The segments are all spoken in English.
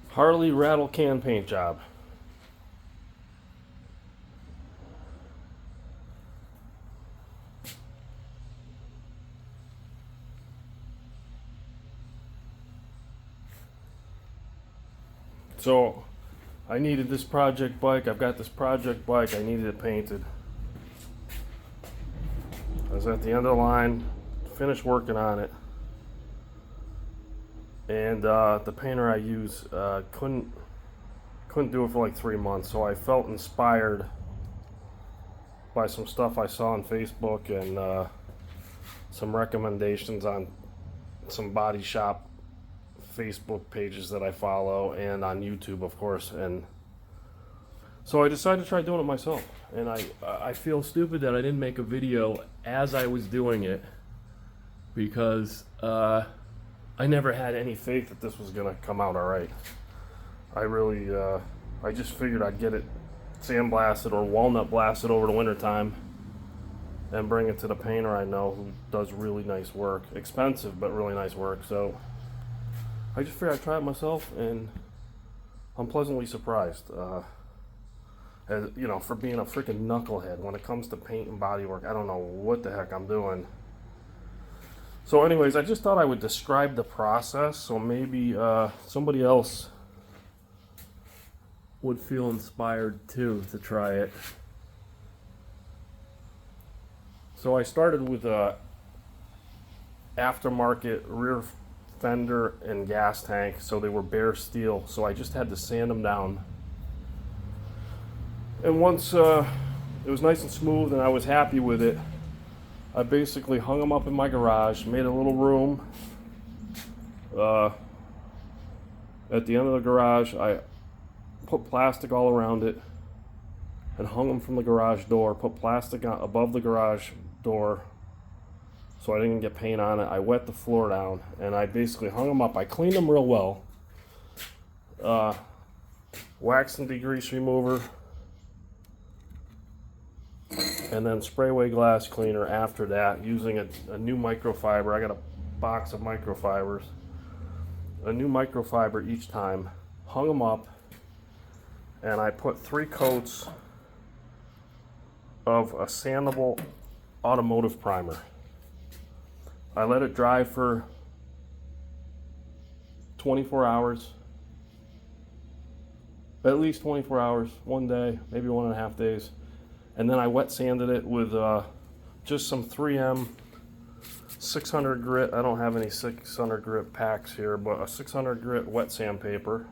Harley rattle can paint job. So I needed this project bike. I've got this project bike. I needed it painted. I was at the end of the line, finished working on it, and the painter I use couldn't do it for like 3 months. So I felt inspired by some stuff I saw on Facebook and some recommendations on some body shop Facebook pages that I follow, and on YouTube, of course. And so I decided to try doing it myself. And I feel stupid that I didn't make a video as I was doing it, because I never had any faith that this was gonna come out all right. I really I just figured I'd get it sandblasted or walnut blasted over the winter time and bring it to the painter I know who does really nice work. Expensive, but really nice work. So I just figured I'd try it myself, and I'm pleasantly surprised. As, you know, for being a freaking knucklehead when it comes to paint and body work, I don't know what the heck I'm doing. So anyways, I just thought I would describe the process, so maybe somebody else would feel inspired too to try it. So I started with a aftermarket rear fender and gas tank, so they were bare steel, so I just had to sand them down. And once it was nice and smooth and I was happy with it, I basically hung them up in my garage, made a little room. At the end of the garage, I put plastic all around it and hung them from the garage door, put plastic above the garage door so I didn't get paint on it. I wet the floor down, and I basically hung them up. I cleaned them real well. Wax and degrease remover, and then spray away glass cleaner after that, using a new microfiber. I got a box of microfibers. A new microfiber each time. Hung them up, and I put 3 coats of a sandable automotive primer. I let it dry for 24 hours, at least 24 hours, one day, maybe 1.5 days. And then I wet sanded it with just some 3M 600 grit. I don't have any 600 grit packs here, but a 600 grit wet sandpaper.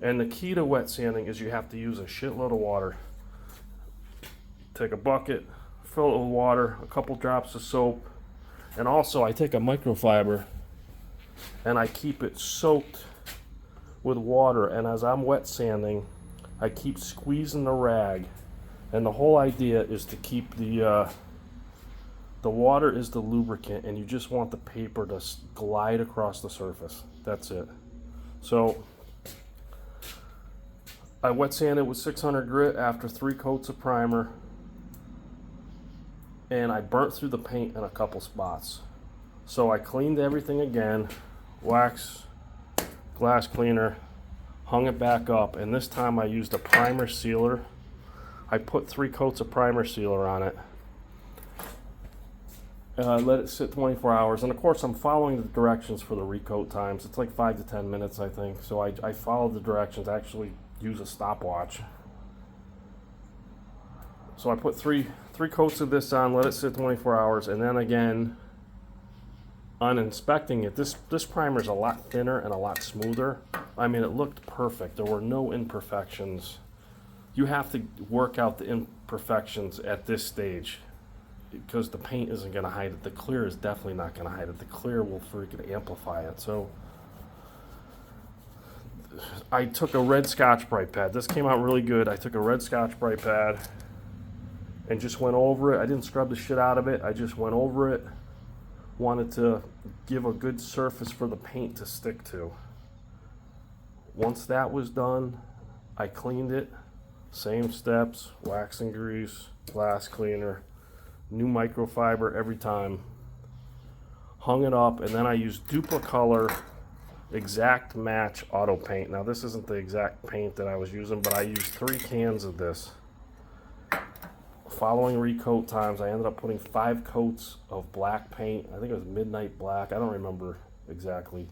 And the key to wet sanding is you have to use a shitload of water. Take a bucket, fill it with water, a couple drops of soap, and also I take a microfiber and I keep it soaked with water, and as I'm wet sanding, I keep squeezing the rag, and the whole idea is to keep the water is the lubricant, and you just want the paper to glide across the surface. That's it. So I wet sanded with 600 grit after 3 coats of primer, and I burnt through the paint in a couple spots. So I cleaned everything again, wax, glass cleaner, hung it back up, and this time I used a primer sealer. I put 3 coats of primer sealer on it. Let it sit 24 hours, and of course I'm following the directions for the recoat times. It's like 5 to 10 minutes, I think. So I followed the directions, actually use a stopwatch. So I put three coats of this on, let it sit 24 hours, and then again, on inspecting it, this primer is a lot thinner and a lot smoother. I mean, it looked perfect. There were no imperfections. You have to work out the imperfections at this stage, because the paint isn't going to hide it. The clear is definitely not going to hide it. The clear will freaking amplify it. So I took a red Scotch-Brite pad. This came out really good. I took a red Scotch-Brite pad and just went over it. I didn't scrub the shit out of it. I just went over it. Wanted to give a good surface for the paint to stick to. Once that was done, I cleaned it. Same steps, wax and grease, glass cleaner, new microfiber every time. Hung it up, and then I used Duplicolor exact match auto paint. Now this isn't the exact paint that I was using, but I used 3 cans of this. Following recoat times, I ended up putting 5 coats of black paint. I think it was midnight black. I don't remember exactly.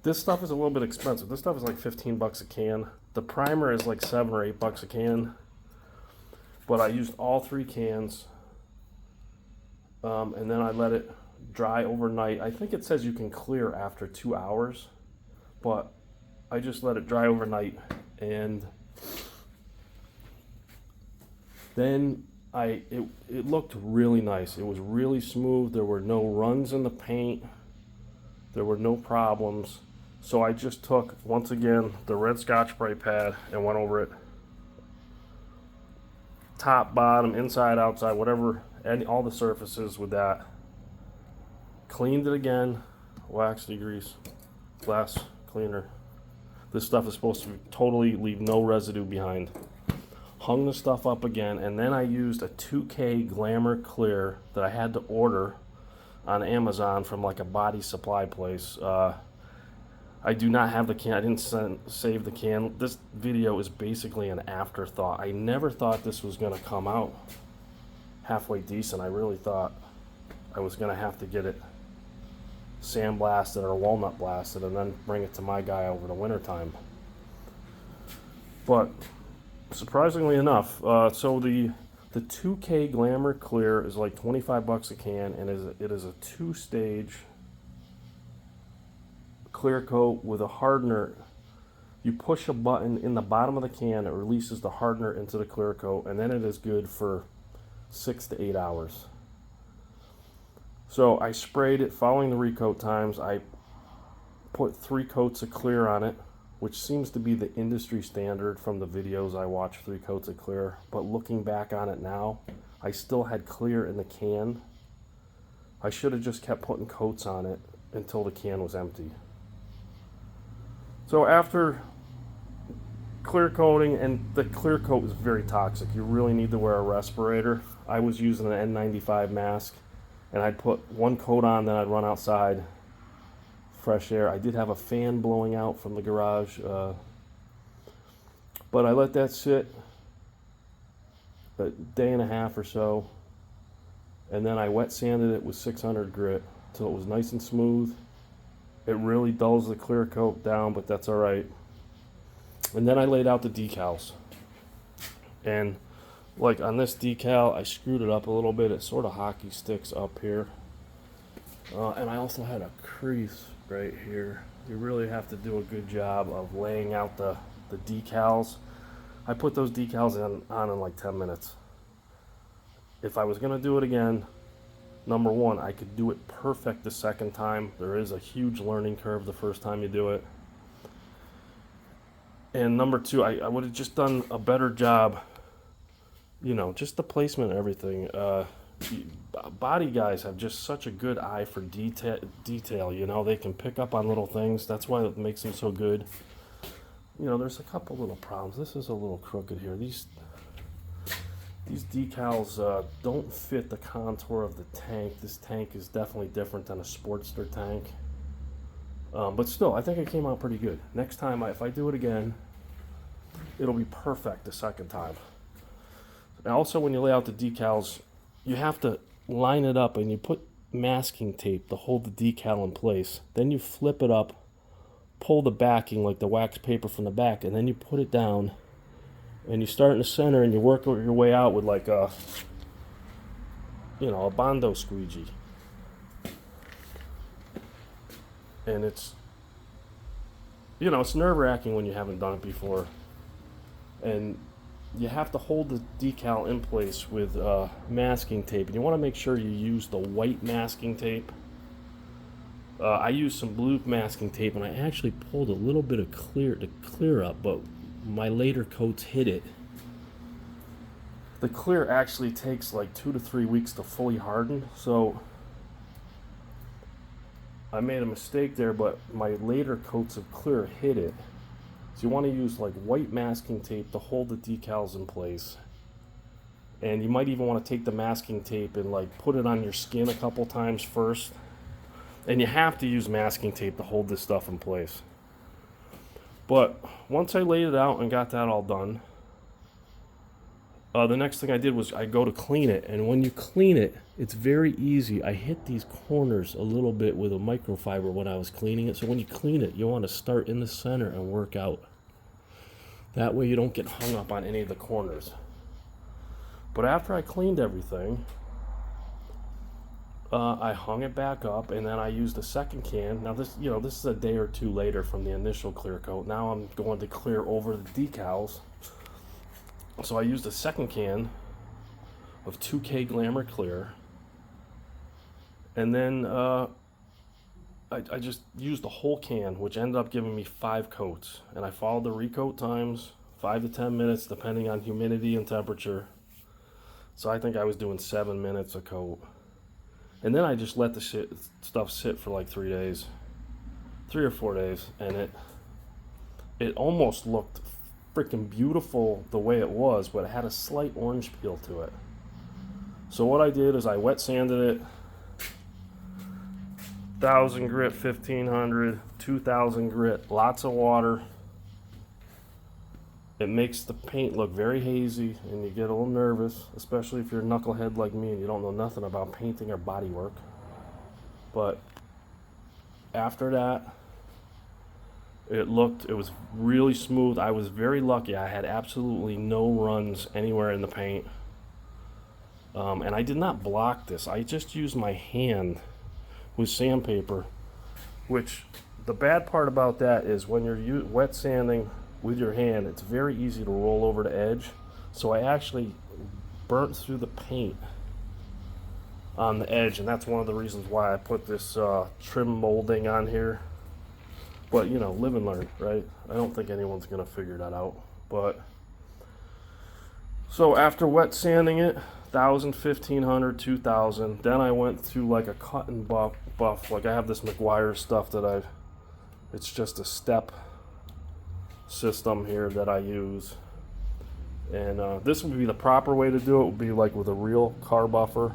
This stuff is a little bit expensive. This stuff is like 15 bucks a can. The primer is like 7 or 8 bucks a can. But I used all 3 cans. And then I let it dry overnight. I think it says you can clear after 2 hours, but I just let it dry overnight, and then it looked really nice. It was really smooth. There were no runs in the paint. There were no problems. So I just took, once again, the red Scotch spray pad and went over it. Top, bottom, inside, outside, whatever, all the surfaces with that. Cleaned it again, wax degrease, glass cleaner. This stuff is supposed to totally leave no residue behind. Hung the stuff up again, and then I used a 2K Glamour Clear that I had to order on Amazon from like a body supply place. I do not have the can. I didn't save the can. This video is basically an afterthought. I never thought this was going to come out halfway decent. I really thought I was going to have to get it sandblasted or walnut blasted and then bring it to my guy over the wintertime. But surprisingly enough, so the 2K Glamour Clear is like 25 bucks a can, and it is a 2-stage clear coat with a hardener. You push a button in the bottom of the can, it releases the hardener into the clear coat, and then it is good for 6 to 8 hours. So I sprayed it following the recoat times. I put 3 coats of clear on it, which seems to be the industry standard from the videos I watched, 3 coats of clear. But looking back on it now, I still had clear in the can. I should have just kept putting coats on it until the can was empty. So after clear coating, and the clear coat is very toxic. You really need to wear a respirator. I was using an N95 mask, and I'd put 1 coat on, then I'd run outside, fresh air. I did have a fan blowing out from the garage, but I let that sit a day and a half or so, and then I wet sanded it with 600 grit till it was nice and smooth. It really dulls the clear coat down, but that's all right. And then I laid out the decals, and like on this decal, I screwed it up a little bit. It sort of hockey sticks up here, and I also had a crease right here. You really have to do a good job of laying out the decals. I put those decals on in like 10 minutes. If I was going to do it again, number one, I could do it perfect the second time. There is a huge learning curve the first time you do it. And number two, I would have just done a better job, you know, just the placement and everything. Body guys have just such a good eye for detail, you know. They can pick up on little things. That's why it makes them so good. You know, there's a couple little problems. This is a little crooked here. These decals don't fit the contour of the tank. This tank is definitely different than a Sportster tank. But still, I think it came out pretty good. Next time, if I do it again, it'll be perfect the second time. Now, also, when you lay out the decals, you have to line it up, and you put masking tape to hold the decal in place. Then you flip it up, pull the backing, like the wax paper from the back, and then you put it down, and you start in the center, and you work your way out with like a, you know, a Bondo squeegee. And it's, you know, it's nerve-wracking when you haven't done it before. And you have to hold the decal in place with masking tape. And you want to make sure you use the white masking tape. I used some blue masking tape, and I actually pulled a little bit of clear to clear up, but my later coats hit it. The clear actually takes like 2 to 3 weeks to fully harden, so I made a mistake there, but my later coats of clear hit it. So you want to use like white masking tape to hold the decals in place. And you might even want to take the masking tape and like put it on your skin a couple times first. And you have to use masking tape to hold this stuff in place. But once I laid it out and got that all done, the next thing I did was I go to clean it. And when you clean it, it's very easy. I hit these corners a little bit with a microfiber when I was cleaning it. So when you clean it, you want to start in the center and work out. That way you don't get hung up on any of the corners. But after I cleaned everything, I hung it back up, and then I used a second can. Now this is a day or two later from the initial clear coat. Now I'm going to clear over the decals. So I used a second can of 2K Glamour Clear, and then I just used the whole can, which ended up giving me 5 coats. And I followed the recoat times, 5 to 10 minutes, depending on humidity and temperature. So I think I was doing 7 minutes a coat. And then I just let the stuff sit for like 3 days, 3 or 4 days, and it almost looked freaking beautiful the way it was, but it had a slight orange peel to it. So what I did is I wet sanded it, 1,000 grit, 1,500, 2,000 grit, lots of water. It makes the paint look very hazy, and you get a little nervous, especially if you're a knucklehead like me and you don't know nothing about painting or body work. But after that, it was really smooth. I was very lucky. I had absolutely no runs anywhere in the paint. And I did not block this. I just used my hand with sandpaper, which the bad part about that is when you're wet sanding with your hand, it's very easy to roll over the edge. So I actually burnt through the paint on the edge, and that's one of the reasons why I put this trim molding on here. But live and learn, right? I don't think anyone's gonna figure that out. But so after wet sanding it, 1,000, 1,500, 2,000, then I went through like a cut and buff. Like I have this McGuire stuff that it's just a step system here that I use. And this would be the proper way to do it, would be like with a real car buffer.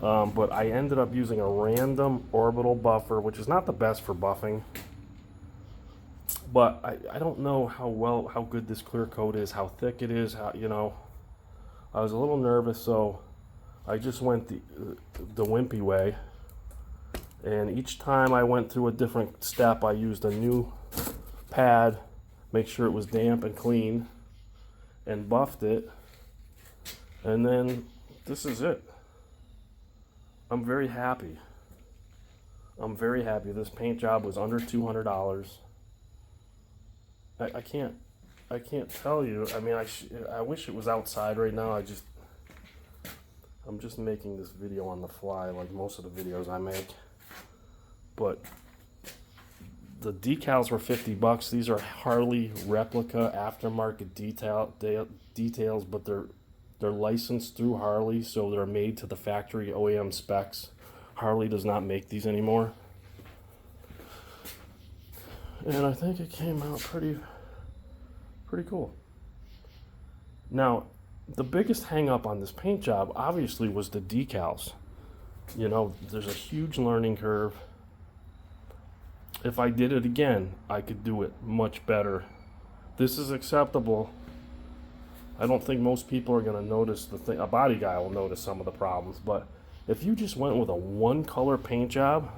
But I ended up using a random orbital buffer, which is not the best for buffing. But I don't know how good this clear coat is, how thick it is, I was a little nervous, so I just went the wimpy way. And each time I went through a different step, I used a new pad, make sure it was damp and clean, and buffed it. And then this is it. I'm very happy. This paint job was under $200. I can't tell you. I mean, I wish it was outside right now. I'm just making this video on the fly, like most of the videos I make. But the decals were $50. These are Harley replica aftermarket details, but they're licensed through Harley, so they're made to the factory OEM specs. Harley does not make these anymore. And I think it came out pretty cool. Now, the biggest hang up on this paint job obviously was the decals. There's a huge learning curve. If I did it again, I could do it much better. This is acceptable. I don't think most people are going to notice the thing. A body guy will notice some of the problems, but if you just went with a one color paint job,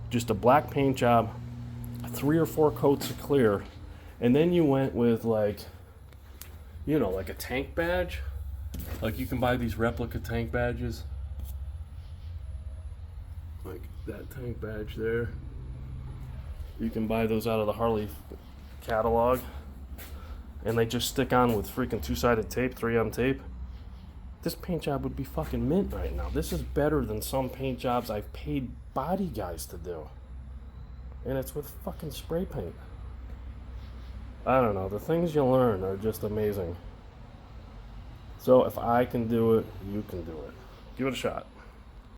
just a black paint job, 3 or 4 coats of clear, and then you went with like a tank badge. Like you can buy these replica tank badges, like that tank badge there. You can buy those out of the Harley catalog, and they just stick on with freaking 2-sided tape, 3M tape. This paint job would be fucking mint right now. This is better than some paint jobs I've paid body guys to do. And it's with fucking spray paint. I don't know. The things you learn are just amazing. So if I can do it, you can do it. Give it a shot.